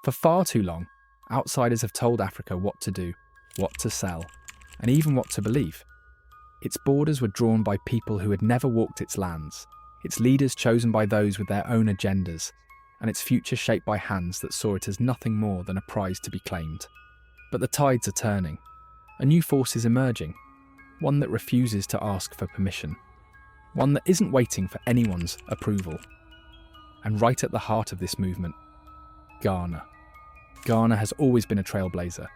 For far too long, outsiders have told Africa what to do, what to sell, and even what to believe. Its borders were drawn by people who had never walked its lands, its leaders chosen by those with their own agendas, and its future shaped by hands that saw it as nothing more than a prize to be claimed. But the tides are turning. A new force is emerging, one that refuses to ask for permission, one that isn't waiting for anyone's approval. And right at the heart of this movement, Ghana. Ghana has always been a trailblazer.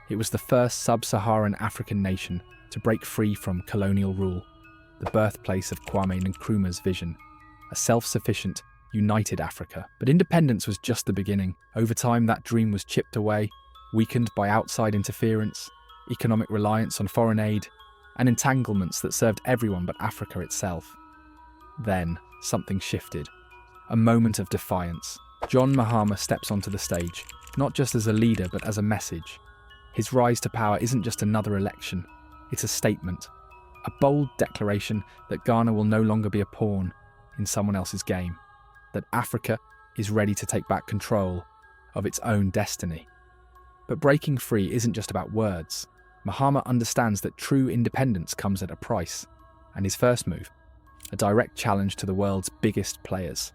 It was the first sub-Saharan African nation to break free from colonial rule, the birthplace of Kwame Nkrumah's vision, a self-sufficient, united Africa. But independence was just the beginning. Over time, that dream was chipped away, weakened by outside interference, economic reliance on foreign aid, and entanglements that served everyone but Africa itself. Then, something shifted. A moment of defiance. John Mahama steps onto the stage, not just as a leader but as a message. His rise to power isn't just another election, it's a statement. A bold declaration that Ghana will no longer be a pawn in someone else's game, that Africa is ready to take back control of its own destiny. But breaking free isn't just about words. Mahama understands that true independence comes at a price, and his first move, a direct challenge to the world's biggest players,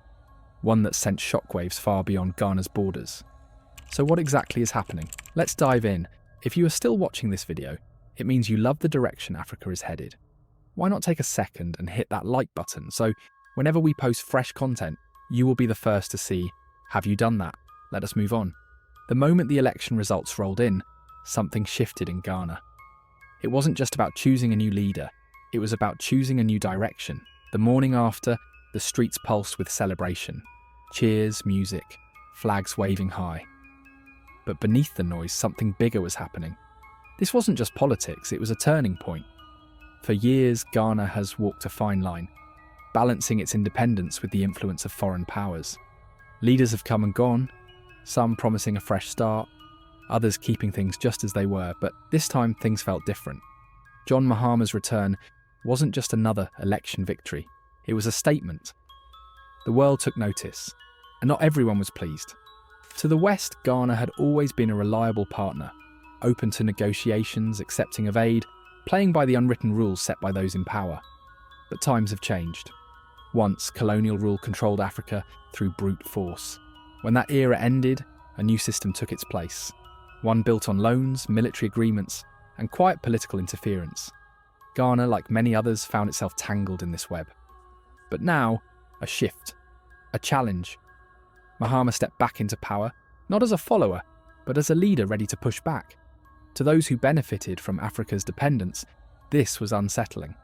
one that sent shockwaves far beyond Ghana's borders. So what exactly is happening? Let's dive in. If you are still watching this video, it means you love the direction Africa is headed. Why not take a second and hit that like button so whenever we post fresh content, you will be the first to see, have you done that? Let us move on. The moment the election results rolled in, something shifted in Ghana. It wasn't just about choosing a new leader, it was about choosing a new direction. The morning after, the streets pulsed with celebration. Cheers, music, flags waving high. But beneath the noise, something bigger was happening. This wasn't just politics, it was a turning point. For years, Ghana has walked a fine line, balancing its independence with the influence of foreign powers. Leaders have come and gone, some promising a fresh start, others keeping things just as they were, but this time things felt different. John Mahama's return wasn't just another election victory, it was a statement. The world took notice, and not everyone was pleased. To the West, Ghana had always been a reliable partner, open to negotiations, accepting of aid, playing by the unwritten rules set by those in power. But times have changed. Once, colonial rule controlled Africa through brute force. When that era ended, a new system took its place. One built on loans, military agreements, and quiet political interference. Ghana, like many others, found itself tangled in this web. But now, a shift, a challenge. Mahama stepped back into power, not as a follower, but as a leader ready to push back. To those who benefited from Africa's dependence, this was unsettling.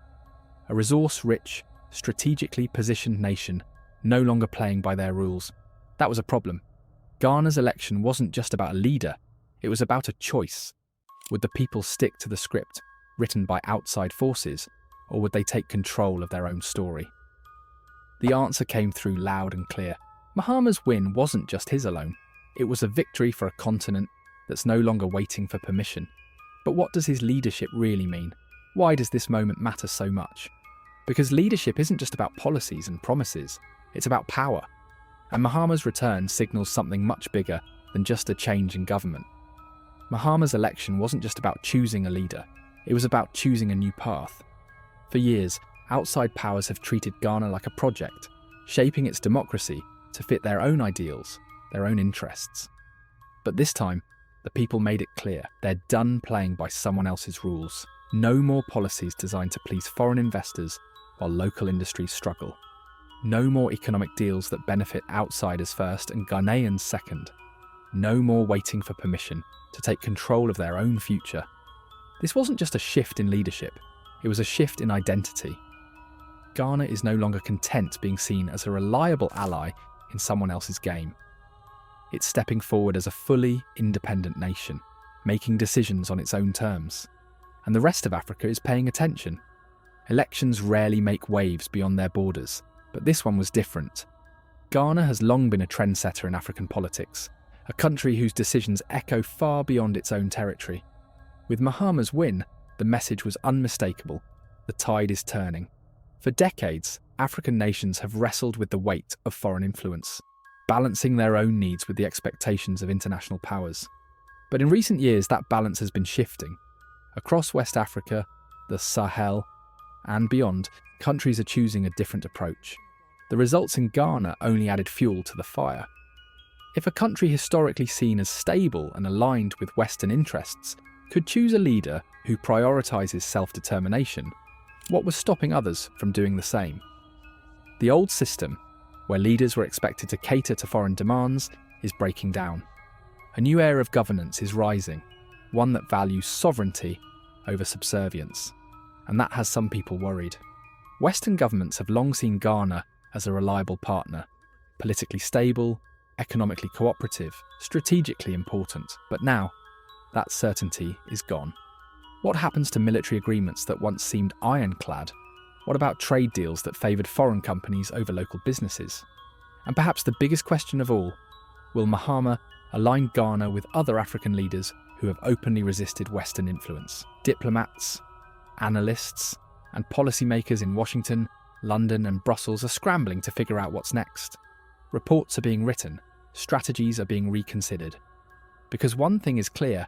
A resource-rich, strategically positioned nation, no longer playing by their rules. That was a problem. Ghana's election wasn't just about a leader, it was about a choice. Would the people stick to the script, written by outside forces, or would they take control of their own story? The answer came through loud and clear. Mahama's win wasn't just his alone. It was a victory for a continent that's no longer waiting for permission. But what does his leadership really mean? Why does this moment matter so much? Because leadership isn't just about policies and promises, it's about power. And Mahama's return signals something much bigger than just a change in government. Mahama's election wasn't just about choosing a leader, it was about choosing a new path. For years, outside powers have treated Ghana like a project, shaping its democracy to fit their own ideals, their own interests. But this time, the people made it clear they're done playing by someone else's rules. No more policies designed to please foreign investors while local industries struggle. No more economic deals that benefit outsiders first and Ghanaians second. No more waiting for permission to take control of their own future. This wasn't just a shift in leadership, it was a shift in identity. Ghana is no longer content being seen as a reliable ally in someone else's game. It's stepping forward as a fully independent nation, making decisions on its own terms. And the rest of Africa is paying attention. Elections rarely make waves beyond their borders, but this one was different. Ghana has long been a trendsetter in African politics, a country whose decisions echo far beyond its own territory. With Mahama's win, the message was unmistakable. The tide is turning. For decades, African nations have wrestled with the weight of foreign influence. balancing their own needs with the expectations of international powers. But in recent years, that balance has been shifting. Across West Africa, the Sahel, and beyond, countries are choosing a different approach. The results in Ghana only added fuel to the fire. If a country historically seen as stable and aligned with Western interests could choose a leader who prioritizes self-determination, what was stopping others from doing the same? The old system, where leaders were expected to cater to foreign demands, is breaking down. A new era of governance is rising, one that values sovereignty over subservience. And that has some people worried. Western governments have long seen Ghana as a reliable partner, politically stable, economically cooperative, strategically important. But now, that certainty is gone. What happens to military agreements that once seemed ironclad? What about trade deals that favoured foreign companies over local businesses? And perhaps the biggest question of all, will Mahama align Ghana with other African leaders who have openly resisted Western influence? Diplomats, analysts, and policymakers in Washington, London, and Brussels are scrambling to figure out what's next. Reports are being written, strategies are being reconsidered. Because one thing is clear,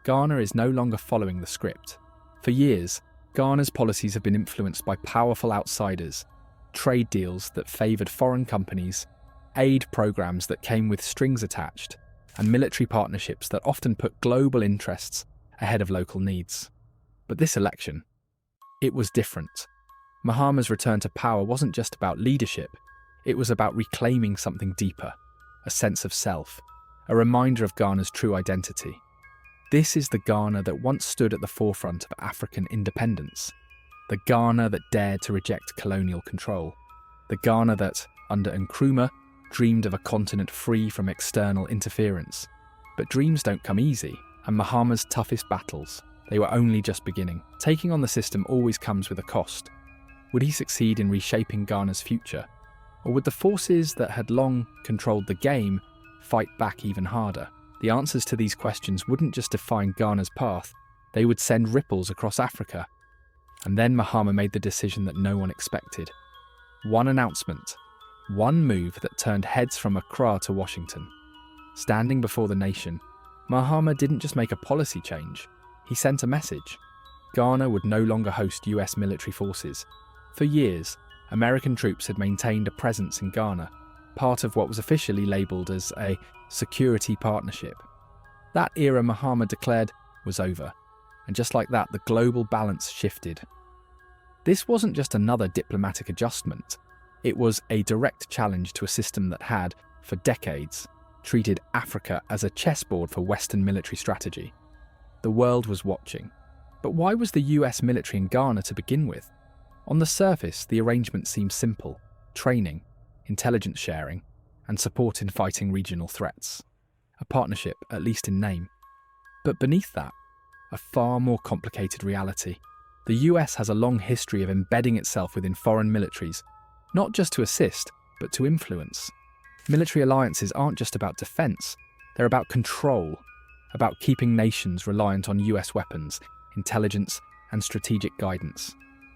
Ghana is no longer following the script. For years, Ghana's policies have been influenced by powerful outsiders, trade deals that favoured foreign companies, aid programmes that came with strings attached, and military partnerships that often put global interests ahead of local needs. But this election, it was different. Mahama's return to power wasn't just about leadership, it was about reclaiming something deeper, a sense of self, a reminder of Ghana's true identity. This is the Ghana that once stood at the forefront of African independence, the Ghana that dared to reject colonial control, the Ghana that, under Nkrumah, dreamed of a continent free from external interference. But dreams don't come easy, and Mahama's toughest battles, they were only just beginning. Taking on the system always comes with a cost. Would he succeed in reshaping Ghana's future? Or would the forces that had long controlled the game fight back even harder? The answers to these questions wouldn't just define Ghana's path, they would send ripples across Africa. And then Mahama made the decision that no one expected. One announcement, one move that turned heads from Accra to Washington. Standing before the nation, Mahama didn't just make a policy change, he sent a message. Ghana would no longer host US military forces. For years, American troops had maintained a presence in Ghana, part of what was officially labelled as a security partnership. That era, Mahama declared, was over, and just like that, the global balance shifted. This wasn't just another diplomatic adjustment, it was a direct challenge to a system that had, for decades, treated Africa as a chessboard for Western military strategy. The world was watching. But why was the US military in Ghana to begin with? On the surface, the arrangement seemed simple: training, intelligence sharing, and support in fighting regional threats. A partnership, at least in name. But beneath that, a far more complicated reality. The US has a long history of embedding itself within foreign militaries, not just to assist, but to influence. Military alliances aren't just about defence, they're about control, about keeping nations reliant on US weapons, intelligence, and strategic guidance.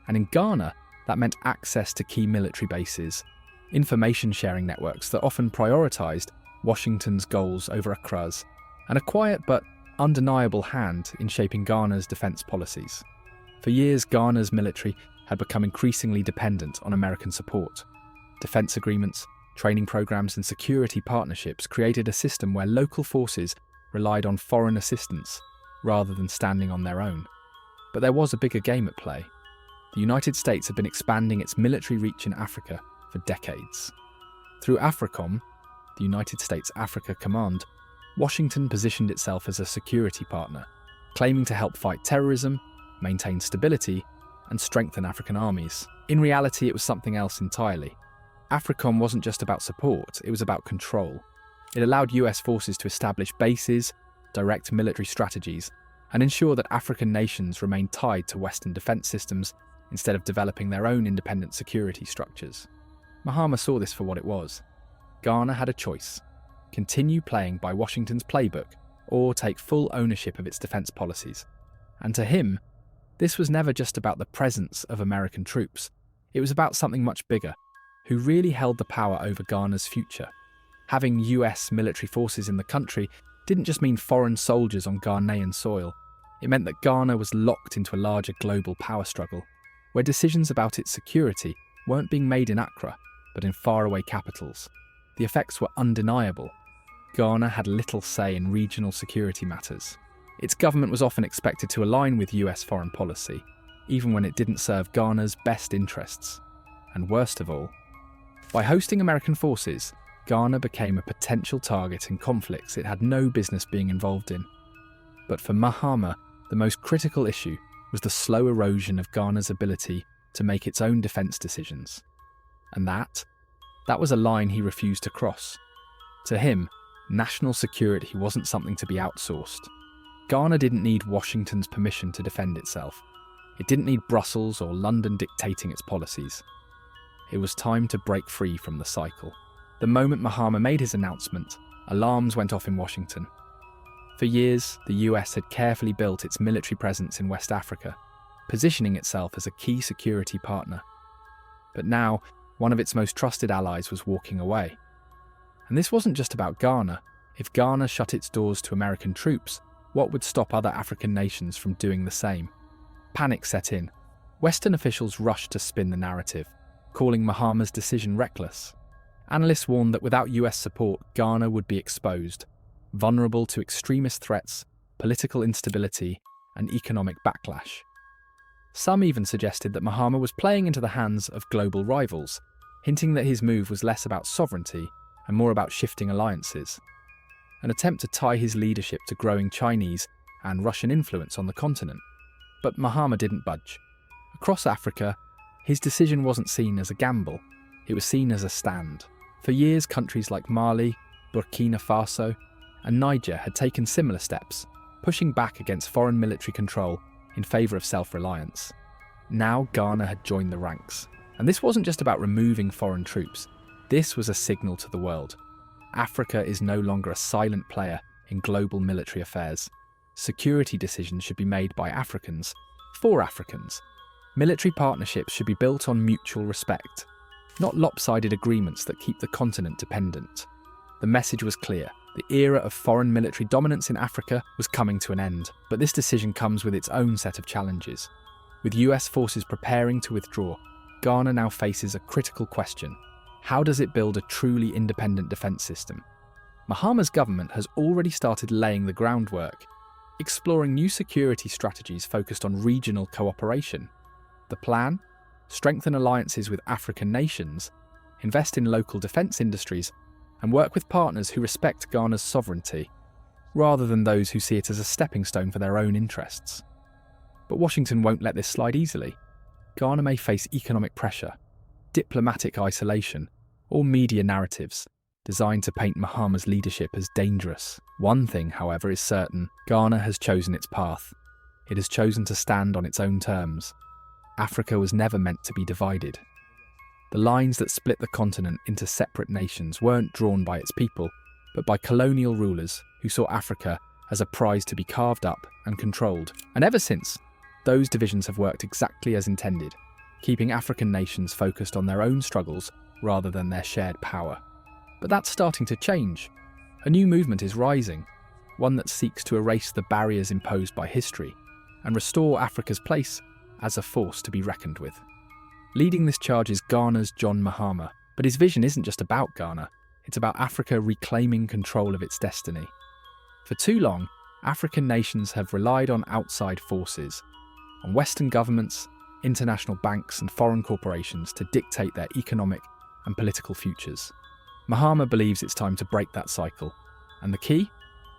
And in Ghana, that meant access to key military bases, information sharing networks that often prioritised Washington's goals over Accra's, and a quiet but undeniable hand in shaping Ghana's defence policies. For years, Ghana's military had become increasingly dependent on American support. Defence agreements, training programmes and security partnerships created a system where local forces relied on foreign assistance rather than standing on their own. But there was a bigger game at play. The United States had been expanding its military reach in Africa for decades. Through AFRICOM, the United States Africa Command, Washington positioned itself as a security partner, claiming to help fight terrorism, maintain stability, and strengthen African armies. In reality, it was something else entirely. AFRICOM wasn't just about support, it was about control. It allowed US forces to establish bases, direct military strategies, and ensure that African nations remained tied to Western defence systems instead of developing their own independent security structures. Mahama saw this for what it was. Ghana had a choice: continue playing by Washington's playbook, or take full ownership of its defence policies. And to him, this was never just about the presence of American troops. It was about something much bigger: who really held the power over Ghana's future. Having US military forces in the country didn't just mean foreign soldiers on Ghanaian soil. It meant that Ghana was locked into a larger global power struggle, where decisions about its security weren't being made in Accra, but in faraway capitals. The effects were undeniable. Ghana had little say in regional security matters. Its government was often expected to align with US foreign policy, even when it didn't serve Ghana's best interests. And worst of all, by hosting American forces, Ghana became a potential target in conflicts it had no business being involved in. But for Mahama, the most critical issue was the slow erosion of Ghana's ability to make its own defence decisions. And that was a line he refused to cross. To him, national security wasn't something to be outsourced. Ghana didn't need Washington's permission to defend itself. It didn't need Brussels or London dictating its policies. It was time to break free from the cycle. The moment Mahama made his announcement, alarms went off in Washington. For years, the US had carefully built its military presence in West Africa, positioning itself as a key security partner. But now, one of its most trusted allies was walking away. And this wasn't just about Ghana. If Ghana shut its doors to American troops, what would stop other African nations from doing the same? Panic set in. Western officials rushed to spin the narrative, calling Mahama's decision reckless. Analysts warned that without US support, Ghana would be exposed, vulnerable to extremist threats, political instability, and economic backlash. Some even suggested that Mahama was playing into the hands of global rivals, hinting that his move was less about sovereignty and more about shifting alliances. An attempt to tie his leadership to growing Chinese and Russian influence on the continent. But Mahama didn't budge. Across Africa, his decision wasn't seen as a gamble, it was seen as a stand. For years, countries like Mali, Burkina Faso, and Niger had taken similar steps, pushing back against foreign military control in favour of self-reliance. Now Ghana had joined the ranks. And this wasn't just about removing foreign troops. This was a signal to the world. Africa is no longer a silent player in global military affairs. Security decisions should be made by Africans, for Africans. Military partnerships should be built on mutual respect, not lopsided agreements that keep the continent dependent. The message was clear. The era of foreign military dominance in Africa was coming to an end, but this decision comes with its own set of challenges. With US forces preparing to withdraw, Ghana now faces a critical question. How does it build a truly independent defence system? Mahama's government has already started laying the groundwork, exploring new security strategies focused on regional cooperation. The plan? Strengthen alliances with African nations, invest in local defence industries, and work with partners who respect Ghana's sovereignty, rather than those who see it as a stepping stone for their own interests. But Washington won't let this slide easily. Ghana may face economic pressure, diplomatic isolation, or media narratives designed to paint Mahama's leadership as dangerous. One thing, however, is certain. Ghana has chosen its path. It has chosen to stand on its own terms. Africa was never meant to be divided. The lines that split the continent into separate nations weren't drawn by its people, but by colonial rulers who saw Africa as a prize to be carved up and controlled. And ever since, those divisions have worked exactly as intended, keeping African nations focused on their own struggles rather than their shared power. But that's starting to change. A new movement is rising, one that seeks to erase the barriers imposed by history and restore Africa's place as a force to be reckoned with. Leading this charge is Ghana's John Mahama, but his vision isn't just about Ghana, it's about Africa reclaiming control of its destiny. For too long, African nations have relied on outside forces, on Western governments, international banks and foreign corporations to dictate their economic and political futures. Mahama believes it's time to break that cycle, and the key?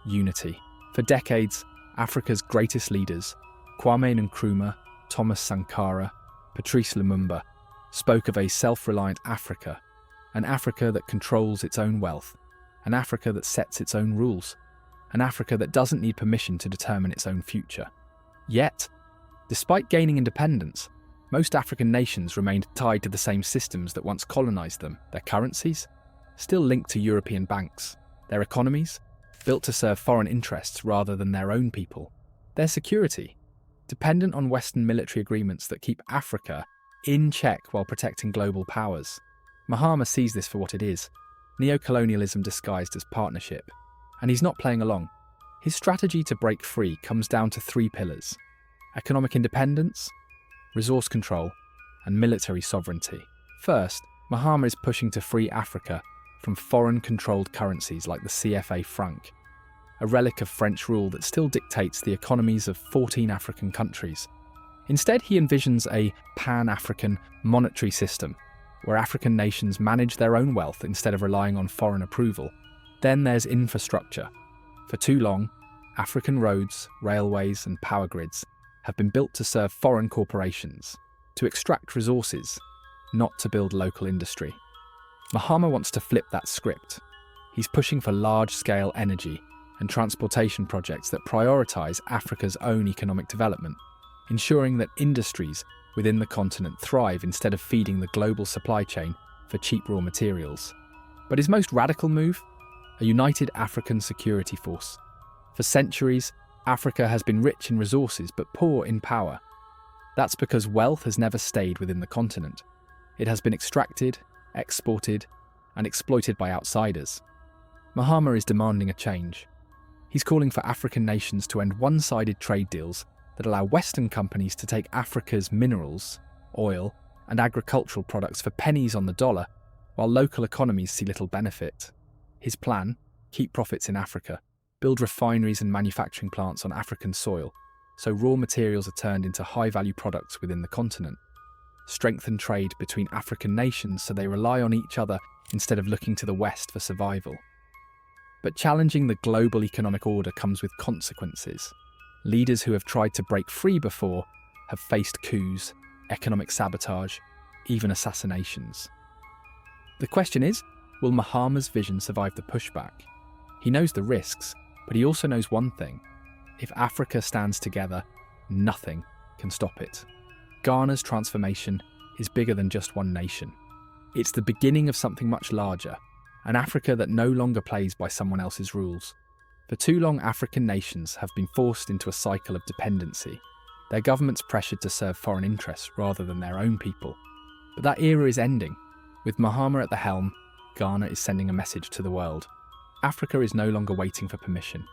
Unity. For decades, Africa's greatest leaders, Kwame Nkrumah, Thomas Sankara, Patrice Lumumba, spoke of a self-reliant Africa, an Africa that controls its own wealth, an Africa that sets its own rules, an Africa that doesn't need permission to determine its own future. Yet, despite gaining independence, most African nations remained tied to the same systems that once colonized them, their currencies, still linked to European banks, their economies, built to serve foreign interests rather than their own people, their security, dependent on Western military agreements that keep Africa in check while protecting global powers. Mahama sees this for what it is, Neo-colonialism disguised as partnership. And he's not playing along. His strategy to break free comes down to 3 pillars: economic independence, resource control, and military sovereignty. First, Mahama is pushing to free Africa from foreign-controlled currencies like the CFA franc, a relic of French rule that still dictates the economies of 14 African countries. Instead, he envisions a pan-African monetary system, where African nations manage their own wealth instead of relying on foreign approval. Then there's infrastructure. For too long, African roads, railways, and power grids have been built to serve foreign corporations, to extract resources, not to build local industry. Mahama wants to flip that script. He's pushing for large-scale energy and transportation projects that prioritise Africa's own economic development, ensuring that industries within the continent thrive instead of feeding the global supply chain for cheap raw materials. But his most radical move? A united African security force. For centuries, Africa has been rich in resources but poor in power. That's because wealth has never stayed within the continent. It has been extracted, exported, and exploited by outsiders. Mahama is demanding a change. He's calling for African nations to end one-sided trade deals that allow Western companies to take Africa's minerals, oil, and agricultural products for pennies on the dollar, while local economies see little benefit. His plan: keep profits in Africa, build refineries and manufacturing plants on African soil, so raw materials are turned into high-value products within the continent. Strengthen trade between African nations so they rely on each other instead of looking to the West for survival. But challenging the global economic order comes with consequences. Leaders who have tried to break free before have faced coups, economic sabotage, even assassinations. The question is, will Mahama's vision survive the pushback? He knows the risks, but he also knows one thing: if Africa stands together, nothing can stop it. Ghana's transformation is bigger than just one nation. It's the beginning of something much larger, an Africa that no longer plays by someone else's rules. For too long, African nations have been forced into a cycle of dependency, their governments pressured to serve foreign interests rather than their own people. But that era is ending. With Mahama at the helm, Ghana is sending a message to the world. Africa is no longer waiting for permission.